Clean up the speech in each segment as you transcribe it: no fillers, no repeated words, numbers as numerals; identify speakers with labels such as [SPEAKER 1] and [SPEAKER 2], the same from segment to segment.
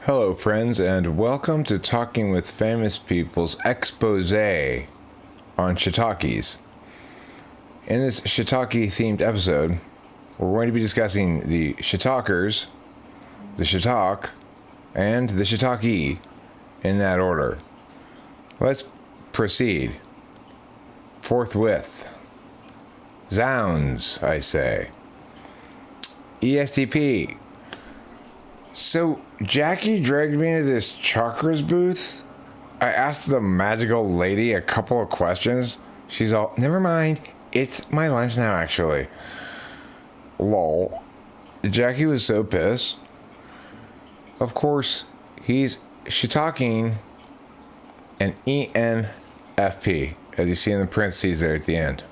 [SPEAKER 1] Hello, friends, and welcome to Talking with Famous People's expose on shiitakes. In this shiitake-themed episode, we're going to be discussing the shiitakers, the shiitake, and the shiitake in that order. Let's proceed. Forthwith. Zounds, I say. ESTP. So, Jackie dragged me into this chakras booth. I asked the magical lady a couple of questions. She's all, never mind, it's my lunch now, actually. Lol. Jackie was so pissed. Of course, he's shitaking an ENFP, as you see in the parentheses there at the end.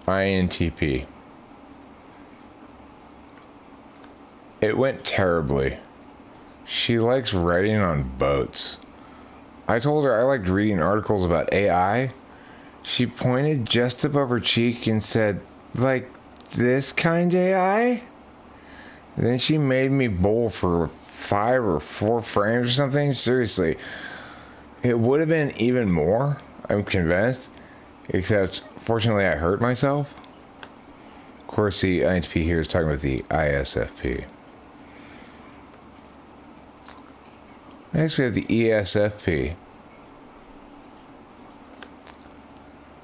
[SPEAKER 1] INTP. It went terribly. She likes writing on boats. I told her I liked reading articles about AI. She pointed just above her cheek and said, like this kind AI? Then she made me bowl for 5 or 4 frames or something. Seriously. It would have been even more, I'm convinced. Except, fortunately, I hurt myself. Of course, the INTP here is talking about the ISFP. Next, we have the ESFP.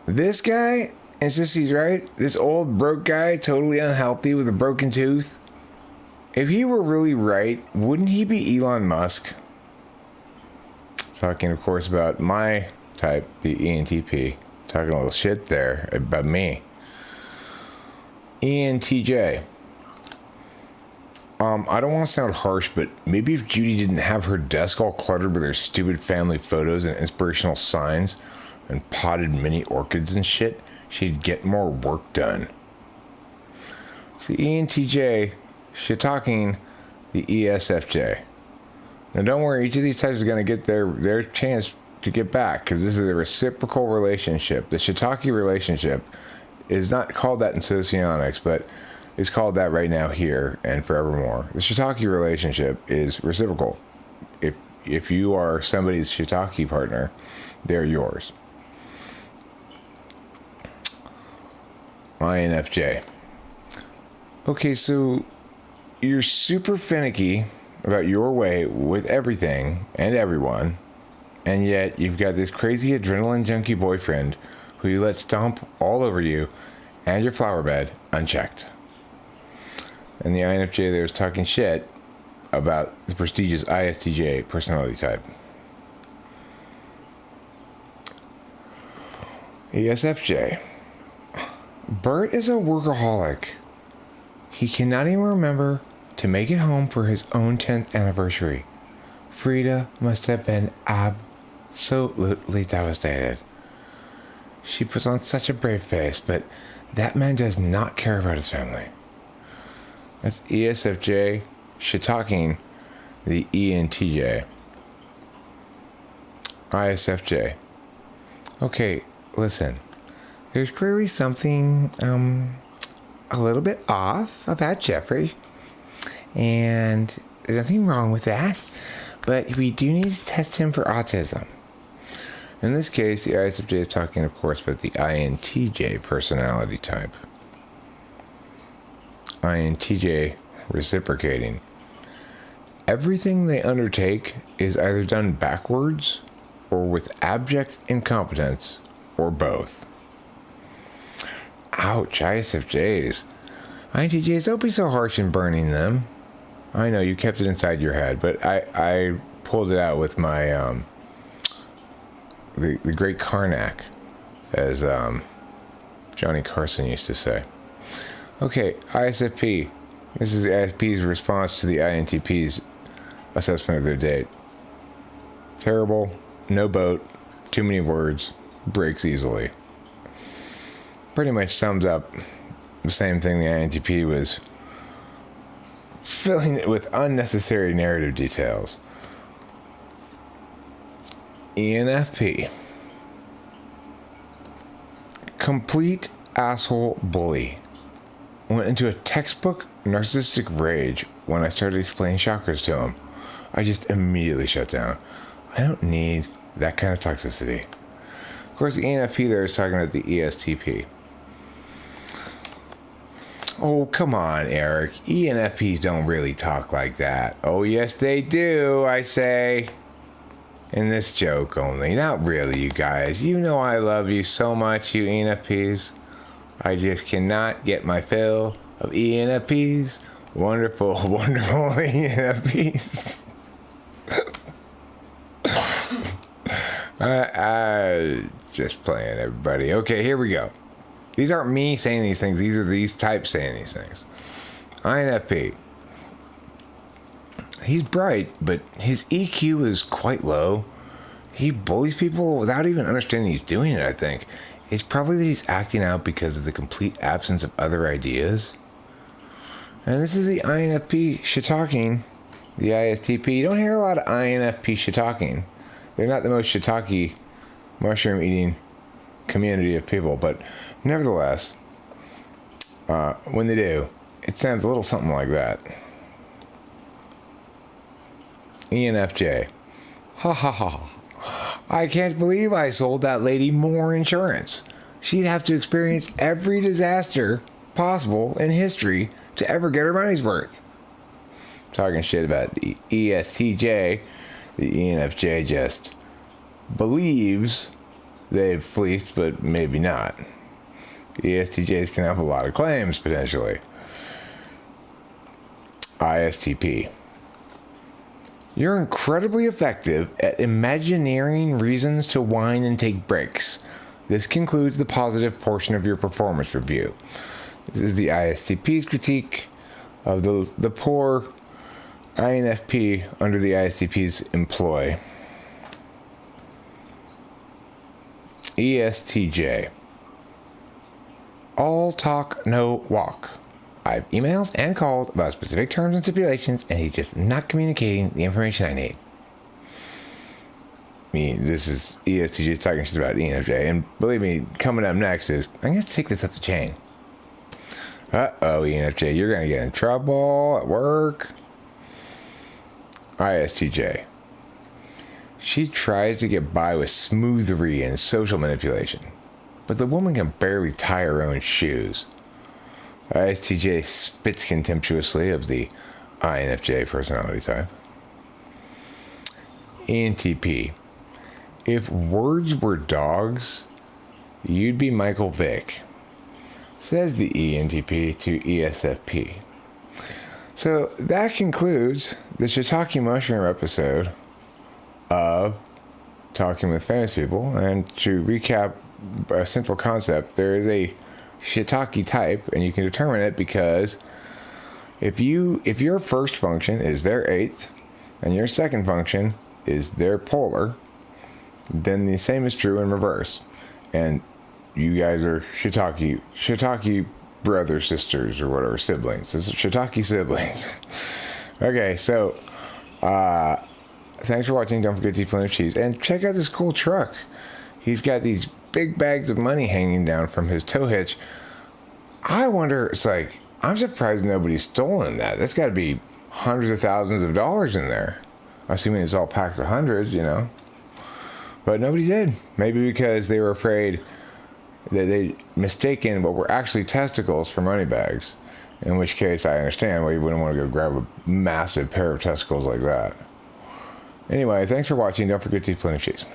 [SPEAKER 1] This guy insists he's right. This old broke guy, totally unhealthy with a broken tooth. If he were really right, wouldn't he be Elon Musk? Talking, of course, about my type, the ENTP. Talking a little shit there about me. ENTJ. I don't want to sound harsh, but maybe if Judy didn't have her desk all cluttered with her stupid family photos and inspirational signs and potted mini orchids and shit, she'd get more work done. So ENTJ, shitaking the ESFJ. Now don't worry, each of these types is going to get their chance to get back, because this is a reciprocal relationship. The shiitake relationship is not called that in socionics, but it's called that right now, here, and forevermore. The shiitake relationship is reciprocal. If you are somebody's shiitake partner, they're yours. INFJ. Okay, so you're super finicky about your way with everything and everyone, and yet you've got this crazy adrenaline junkie boyfriend who you let stomp all over you and your flower bed unchecked. And the INFJ there is talking shit about the prestigious ISTJ personality type. ESFJ. Bert is a workaholic. He cannot even remember to make it home for his own 10th anniversary. Frida must have been absolutely devastated. She puts on such a brave face, but that man does not care about his family. That's ESFJ shitaking the ENTJ. ISFJ. Okay, listen. There's clearly something a little bit off about Jeffrey. And there's nothing wrong with that. But we do need to test him for autism. In this case, the ISFJ is talking, of course, about the INTJ personality type. INTJ reciprocating. Everything they undertake is either done backwards or with abject incompetence or both. Ouch, ISFJs. INTJs, don't be so harsh in burning them. I know you kept it inside your head, but I pulled it out with my the great Karnak, as Johnny Carson used to say. Okay, ISFP. This is the ISFP's response to the INTP's assessment of their date. Terrible, no boat, too many words, breaks easily. Pretty much sums up the same thing the INTP was filling it with unnecessary narrative details. ENFP. Complete asshole bully. Went into a textbook narcissistic rage when I started explaining chakras to him. I just immediately shut down. I don't need that kind of toxicity. Of course, the ENFP there is talking about the ESTP. Oh, come on, Eric. ENFPs don't really talk like that. Oh, yes, they do, I say. In this joke only. Not really, you guys. You know I love you so much, you ENFPs. I just cannot get my fill of ENFPs. Wonderful, wonderful ENFPs. Just playing, everybody. Okay, here we go. These aren't me saying these things. These are these types saying these things. INFP. He's bright, but his EQ is quite low. He bullies people without even understanding he's doing it, I think. It's probably that he's acting out because of the complete absence of other ideas. And this is the INFP shit-talking, the ISTP. You don't hear a lot of INFP shit-talking. They're not the most shiitake mushroom-eating community of people, but nevertheless, when they do, it sounds a little something like that. ENFJ. Ha ha ha. I can't believe I sold that lady more insurance. She'd have to experience every disaster possible in history to ever get her money's worth. Talking shit about the ESTJ. The ENFJ just believes they've fleeced, but maybe not. ESTJs can have a lot of claims, potentially. ISTP. You're incredibly effective at imagineering reasons to whine and take breaks. This concludes the positive portion of your performance review. This is the ISTP's critique of the poor INFP under the ISTP's employ. ESTJ. All talk, no walk. I've emailed and called about specific terms and stipulations, and he's just not communicating the information I need. I mean, this is ESTJ talking shit about ENFJ, and believe me, coming up next is, I'm going to take this up the chain. Uh-oh, ENFJ, you're going to get in trouble at work. ISTJ. She tries to get by with smoothery and social manipulation, but the woman can barely tie her own shoes. ISTJ spits contemptuously of the INFJ personality type. ENTP. If words were dogs, you'd be Michael Vick, says the ENTP to ESFP. So that concludes the shiitake mushroom episode of Talking with Famous People. And to recap a central concept, there is a shiitake type, and you can determine it because if your first function is their eighth and your second function is their polar, then the same is true in reverse. And you guys are shiitake brothers, sisters, or whatever, siblings. It's shiitake siblings. Okay, so thanks for watching. Don't forget to eat plenty of cheese, and check out this cool truck. He's got these big bags of money hanging down from his tow hitch. I wonder, it's like, I'm surprised nobody's stolen that. That's got to be hundreds of thousands of dollars in there. Assuming it's all packed of hundreds, you know. But nobody did. Maybe because they were afraid that they'd mistaken what were actually testicles for money bags. In which case, I understand why you wouldn't want to go grab a massive pair of testicles like that. Anyway, thanks for watching. Don't forget to eat plenty of cheese.